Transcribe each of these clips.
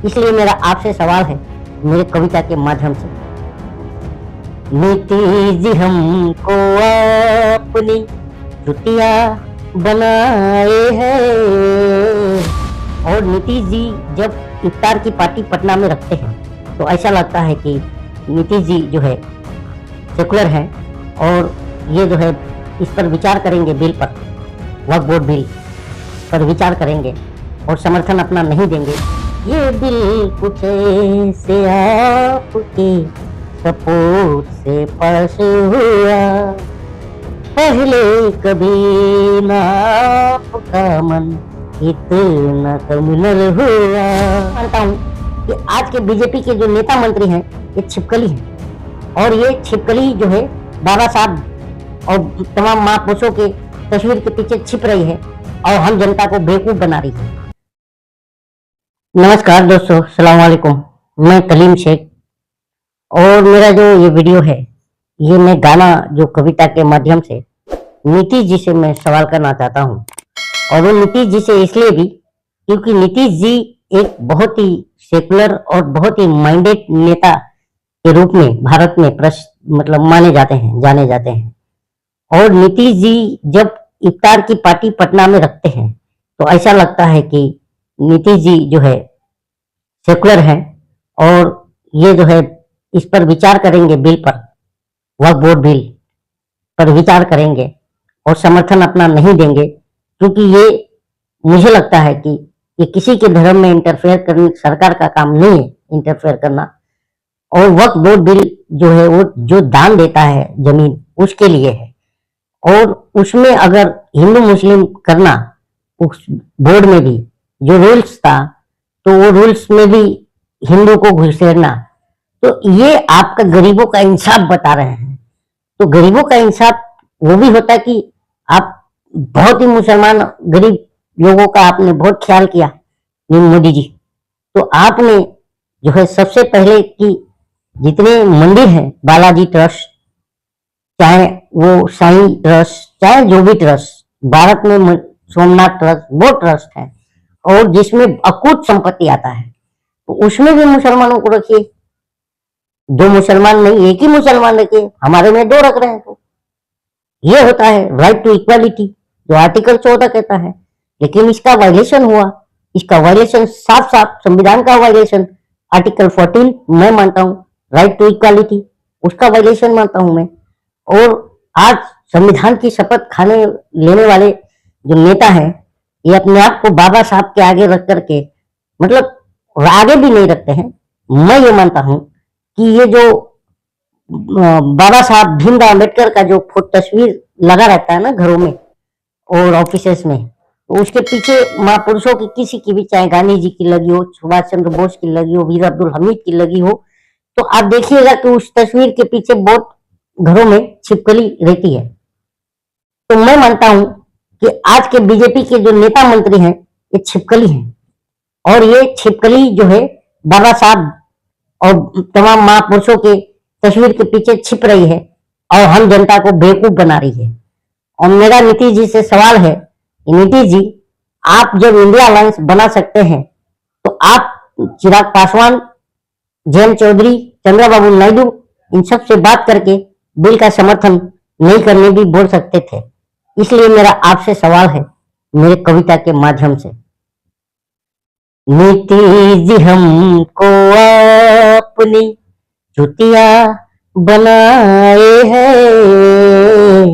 इसलिए मेरा आपसे सवाल है मेरे कविता के माध्यम से, नीति जी हमको अपनी चुतिया बनाए हैं। और नीतीश जी जब इफ्तार की पार्टी पटना में रखते हैं तो ऐसा लगता है कि नीतीश जी जो है सेकुलर हैं और ये जो है इस पर विचार करेंगे, बिल पर, वक्फ बोर्ड बिल पर विचार करेंगे और समर्थन अपना नहीं देंगे। ये बिल कुछ ऐसे आपके सपोर्ट से पास हुआ, पहले कभी ना आपका मन इतना कमजोर हुआ। मानता हूँ कि आज के बीजेपी के जो नेता मंत्री हैं ये छिपकली हैं और ये छिपकली जो है बाबा साहब और तमाम महापुरुषों के तस्वीर के पीछे छिप रही है और हम जनता को बेवकूफ बना रही है। नमस्कार दोस्तों, सलाम वालेकुम। मैं कलीम शेख और मेरा जो ये वीडियो है ये मैं गाना जो कविता के माध्यम से नीतीश जी से मैं सवाल करना चाहता हूँ। और वो नीतीश जी से इसलिए भी क्योंकि नीतीश जी एक बहुत ही सेकुलर और बहुत ही माइंडेड नेता के रूप में भारत में मतलब माने जाते हैं, जाने जाते हैं। और नीतीश जी जब इफ्तार की पार्टी पटना में रखते हैं तो ऐसा लगता है कि नीतीश जी जो है सेकुलर हैं और ये जो है इस पर विचार करेंगे, बिल पर, वक्फ बोर्ड बिल पर विचार करेंगे और समर्थन अपना नहीं देंगे, क्योंकि ये मुझे लगता है कि ये किसी के धर्म में इंटरफेयर करने सरकार का काम नहीं है, इंटरफेयर करना। और वक्फ बोर्ड बिल जो है वो जो दान देता है जमीन उसके लिए है और उसमें अगर हिंदू मुस्लिम करना, उस बोर्ड में भी जो रूल्स था तो वो रूल्स में भी हिंदू को घुसेड़ना, तो ये आपका गरीबों का इंसाफ बता रहे हैं। तो गरीबों का इंसाफ वो भी होता है कि आप बहुत ही मुसलमान गरीब लोगों का आपने बहुत ख्याल किया मोदी जी, तो आपने जो है सबसे पहले कि जितने मंदिर हैं, बालाजी ट्रस्ट, चाहे वो साईं ट्रस्ट, चाहे जो भी ट्रस्ट भारत में, सोमनाथ ट्रस्ट, वो ट्रस्ट है और जिसमें अकूत संपत्ति आता है, तो उसमें भी मुसलमानों को रखिए। दो मुसलमान नहीं, एक ही मुसलमान रखिए, हमारे में दो रख रहे हैं। तो ये होता है राइट टू इक्वालिटी जो आर्टिकल 14 कहता है, लेकिन इसका वायलेशन हुआ। इसका वायलेशन साफ साफ संविधान का वायलेशन, आर्टिकल 14 मैं मानता हूँ, राइट टू इक्वालिटी उसका वायलेशन मानता हूं मैं। और आज संविधान की शपथ खाने लेने वाले जो नेता हैं ये अपने आप को बाबा साहब के आगे रख करके, मतलब आगे भी नहीं रखते हैं। मैं ये मानता हूं कि ये जो बाबा साहब भीमराव अम्बेडकर का जो तस्वीर लगा रहता है ना घरों में और ऑफिसेस में, तो उसके पीछे महापुरुषों की किसी की भी, चाहे गांधी जी की लगी हो, सुभाष चंद्र बोस की लगी हो, वीर अब्दुल हमीद की लगी हो, तो आप देखिएगा कि उस तस्वीर के पीछे बहुत घरों में छिपकली रहती है। तो मैं मानता हूं कि आज के बीजेपी के जो नेता मंत्री हैं ये छिपकली हैं और ये छिपकली जो है बाबा साहब और तमाम महापुरुषों के तस्वीर के पीछे छिप रही है और हम जनता को बेवकूफ बना रही है। और मेरा नीतीश जी से सवाल है, नीतीश जी आप जब इंडिया अलायंस बना सकते हैं तो आप चिराग पासवान, जयंत चौधरी, चंद्रबाबू नायडू, इन सब से बात करके बिल का समर्थन नहीं करने भी बोल सकते थे। इसलिए मेरा आपसे सवाल है मेरे कविता के माध्यम से, नीतीश जी हमको अपनी चुतिया बनाए हैं।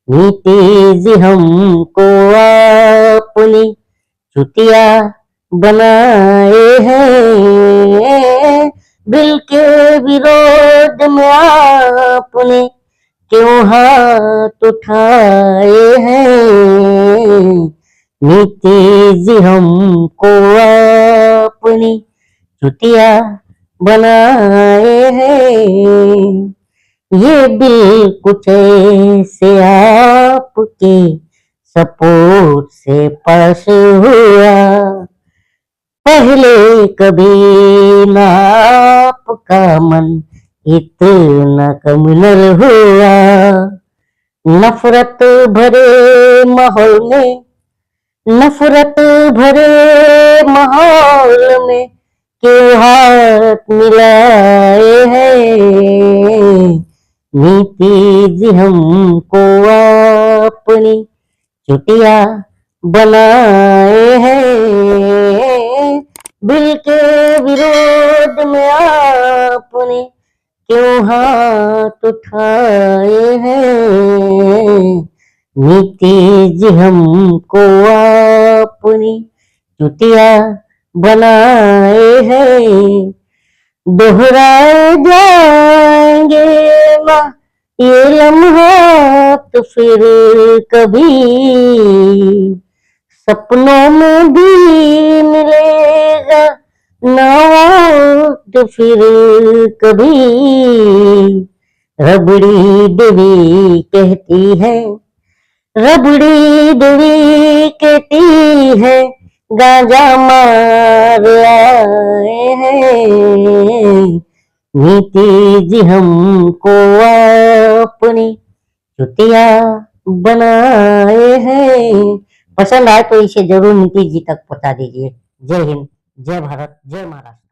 नीतीश जी हमको अपनी चुतिया बनाए हैं। बिल के विरोध में आपने क्यों हाथ उठाए हैं। नीतीश जी हमको अपनी चुतिया बनाए हैं। ये बिल कुछ ऐसे आपके सपोर्ट से पास हुआ, पहले कभी ना आपका मन इतना कमजोर हुआ। नफरत भरे माहौल में, नफरत भरे माहौल में क्यों हाथ मिलाए हैं, नीति जी हमको अपनी चुटिया बनाए हैं। बिल के विरोध में आपने क्यों हाथ उठाए हैं, नीति जी हमको अपनी चुटिया बनाए हैं। दोहराए जाएंगे ना ये लम्हात फिर कभी, सपनों में भी मिलेगा ना वक्त फिर कभी। रबड़ी देवी कहती है, रबड़ी देवी कहती है, गांजा मार आए हैं, नीति जी हमको अपनी चुटिया बनाए हैं। पसंद आए तो इसे जरूर नीति जी तक पहुंचा दीजिए। जय हिंद, जय भारत, जय महाराष्ट्र।